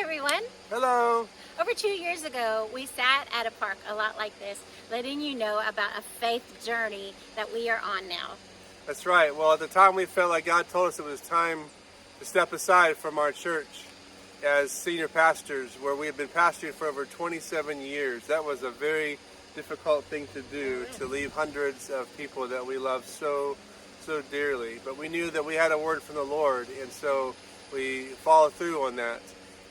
everyone. Hello. Over 2 years ago, we sat at a park a lot like this, letting you know about a faith journey that we are on now. That's right. Well, at the time we felt like God told us it was time to step aside from our church as senior pastors, where we had been pastoring for over 27 years. That was a very difficult thing to do, to leave hundreds of people that we love so dearly. But we knew that we had a word from the Lord, and so we followed through on that.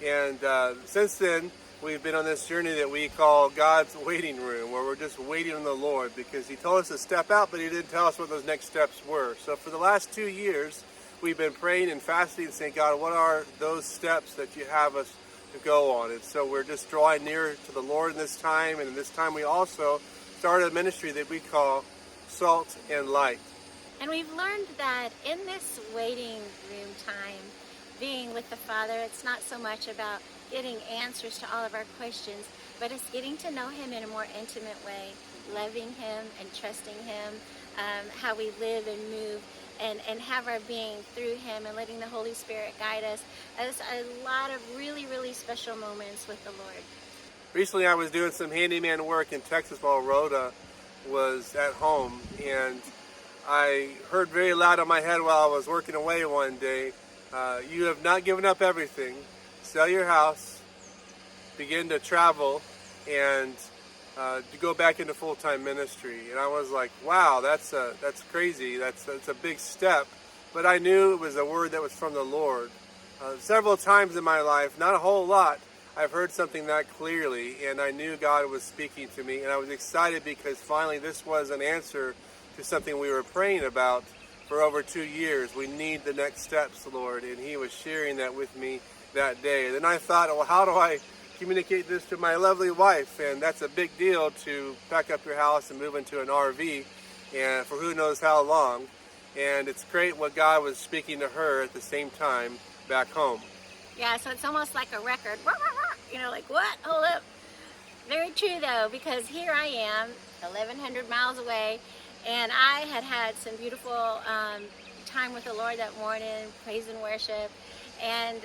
And since then, we've been on this journey that we call God's waiting room, where we're just waiting on the Lord, because He told us to step out, but He didn't tell us what those next steps were. So for the last 2 years, we've been praying and fasting and saying, God, what are those steps that you have us to go on? And so we're just drawing nearer to the Lord in this time. And in this time, we also started a ministry that we call Salt and Light. And we've learned that in this waiting room time, being with the Father, it's not so much about getting answers to all of our questions, but it's getting to know Him in a more intimate way, loving Him and trusting Him, how we live and move and have our being through Him, and letting the Holy Spirit guide us. It's a lot of really, really special moments with the Lord. Recently, I was doing some handyman work in Texas while Rhoda was at home, and I heard very loud in my head while I was working away one day, you have not given up everything. Sell your house, begin to travel, and to go back into full-time ministry. And I was like, wow, that's crazy. That's a big step. But I knew it was a word that was from the Lord. Several times in my life, not a whole lot, I've heard something that clearly, and I knew God was speaking to me. And I was excited because finally this was an answer to something we were praying about for over 2 years. We need the next steps, Lord. And He was sharing that with me that day. Then I thought, well, how do I communicate this to my lovely wife? And that's a big deal, to pack up your house and move into an RV, and for who knows how long. And it's great what God was speaking to her at the same time back home. Yeah, so it's almost like a record. You know, like, what? Hold up. Very true, though, because here I am, 1,100 miles away, and I had some beautiful time with the Lord that morning, praise and worship. And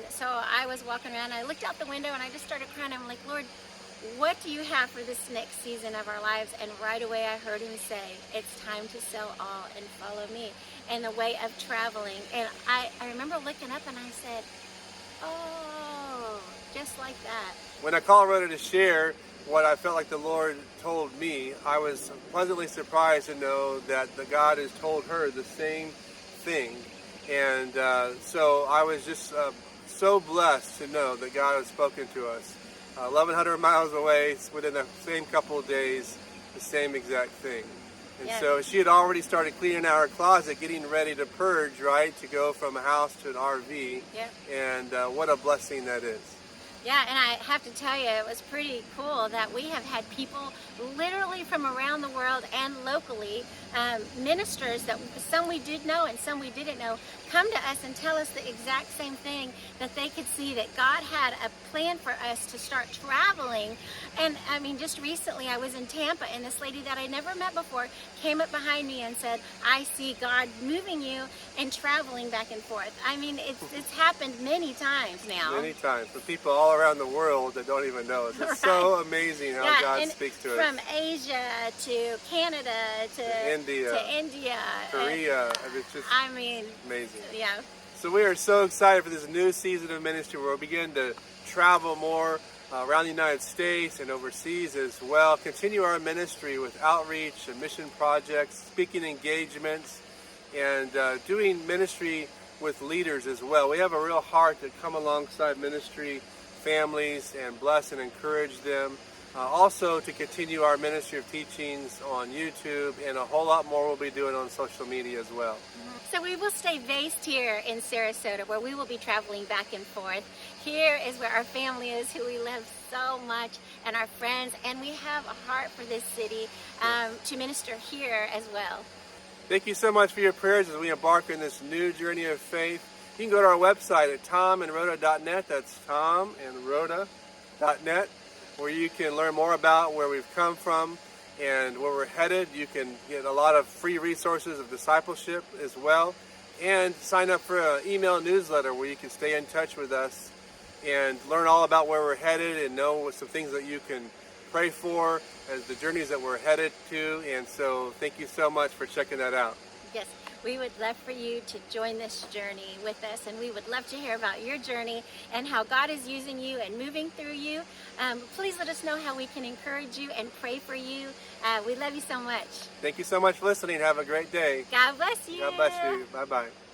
so I was walking around, and I looked out the window, and I just started crying. I'm like, Lord, what do you have for this next season of our lives? And right away I heard Him say, it's time to sell all and follow me, and the way of traveling. And I remember looking up, and I said, oh, just like that. When I called Rhoda to share what I felt like the Lord told me, I was pleasantly surprised to know that the God has told her the same thing. And so I was just so blessed to know that God has spoken to us. 1,100 miles away, within the same couple of days, the same exact thing. And Yes. so she had already started cleaning out her closet, getting ready to purge, right, to go from a house to an RV. Yep. And what a blessing that is. Yeah, and I have to tell you, it was pretty cool that we have had people literally from around the world and locally, ministers that some we did know and some we didn't know, come to us and tell us the exact same thing, that they could see that God had a plan for us to start traveling. And I mean, just recently I was in Tampa, and this lady that I never met before came up behind me and said, I see God moving you and traveling back and forth. I mean, it's happened many times now. Many times, for people all around the world that don't even know us. It's Right. so amazing how God speaks to us. From Asia to Canada to India, Korea. It's just I mean, amazing. yeah. So we are so excited for this new season of ministry, where we'll begin to travel more around the United States and overseas as well. Continue our ministry with outreach and mission projects, speaking engagements, and doing ministry with leaders as well. We have a real heart to come alongside ministry families and bless and encourage them. Also to continue our ministry of teachings on YouTube, and a whole lot more we'll be doing on social media as well. So we will stay based here in Sarasota, where we will be traveling back and forth. Here is where our family is, who we love so much, and our friends, and we have a heart for this city to minister here as well. Thank you so much for your prayers as we embark on this new journey of faith. You can go to our website at tomandrhoda.net. That's tomandrhoda.net, where you can learn more about where we've come from and where we're headed. You can get a lot of free resources of discipleship as well, and sign up for an email newsletter where you can stay in touch with us and learn all about where we're headed and know some things that you can pray for as the journeys that we're headed to. And so thank you so much for checking that out. Yes, we would love for you to join this journey with us, and we would love to hear about your journey and how God is using you and moving through you. Please let us know how we can encourage you and pray for you. We love you so much. Thank you so much for listening. Have a great day. God bless you. God bless you. Bye-bye.